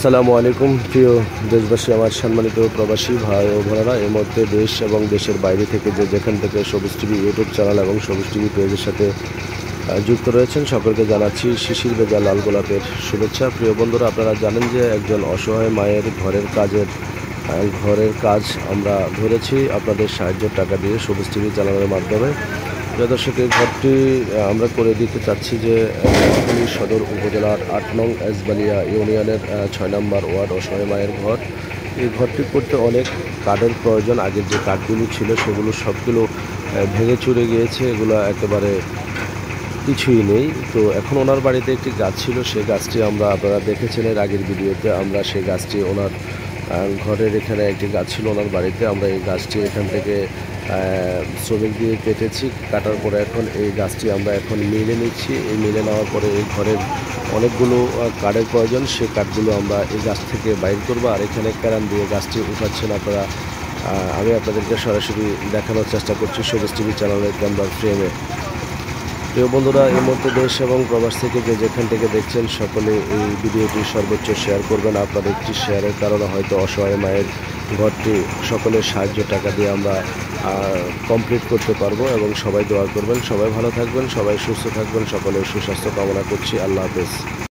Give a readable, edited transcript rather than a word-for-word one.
আসসালামু আলাইকুম প্রিয় দেশবাসী, আমার সম্মানিত প্রবাসী ভাই ও বোনেরা। এই মুহূর্তে দেশ এবং দেশের বাইরে থেকে যেখান থেকে সবুজ টিভি ইউটিউব চ্যানেল এবং সবুজ টিভি পেজের সাথে যুক্ত রয়েছেন, সকলকে জানাচ্ছি শিশির ভেজা লাল গোলাপের শুভেচ্ছা। প্রিয় বন্ধুরা, আপনারা জানেন যে একজন অসহায় মায়ের ঘরের কাজ আমরা ধরেছি আপনাদের সাহায্যের টাকা দিয়ে সবুজ টিভি চ্যানেলের মাধ্যমে। প্রিয় দর্শক, এই ঘরটি আমরা করে দিতে চাচ্ছি যে নোয়াখালী সদর উপজেলার ৮ নং এসবালিয়া ইউনিয়নের ৬ নম্বর ওয়ার্ড অসহায় মায়ের ঘর। এই ঘরটি করতে অনেক কাঠের প্রয়োজন। আগের যে কাঠগুলো ছিল সেগুলো সবগুলো ভেঙে চুরে গিয়েছে, এগুলো একেবারে কিছুই নেই। তো এখন ওনার বাড়িতে একটি গাছ ছিল, সেই গাছটি আপনারা দেখেছেন এর আগের ভিডিওতে। আমরা সেই গাছটি ওনার ঘরের এখানে একটি গাছ ছিল ওনার বাড়িতে, আমরা এই গাছটি এখান থেকে শ্রমিক দিয়ে কেটেছি। কাটার পরে এখন এই গাছটি আমরা এখন মিলে নিচ্ছি। এই মিলে নেওয়ার পরে এই ঘরের অনেকগুলো কাঠের প্রয়োজন, সেই কাঠগুলো আমরা এই গাছ থেকে বাইর করবো। আর এখানে ক্যারান দিয়ে গাছটি উঠাচ্ছেন আপনারা। আমি আপনাদেরকে সরাসরি দেখানোর চেষ্টা করছি সবুজ টিভি চ্যানেলের ক্যামেরার ফ্রেমে। প্রিয় বন্ধুরা, এই মুহূর্তে দেশ এবং প্রবাস থেকে যেখান থেকে দেখছেন, সকলে এই ভিডিওটি সর্বোচ্চ শেয়ার করবেন। আপনাদের একটি শেয়ারের কারণে হয়তো অসহায় মায়ের ঘরটি সকলের সাহায্য টাকা দিয়ে আমরা কমপ্লিট করতে পারবো। এবং সবাই দোয়া করবেন, সবাই ভালো থাকবেন, সবাই সুস্থ থাকবেন, সকলের সুস্বাস্থ্য কামনা করছি। আল্লাহ হাফেজ।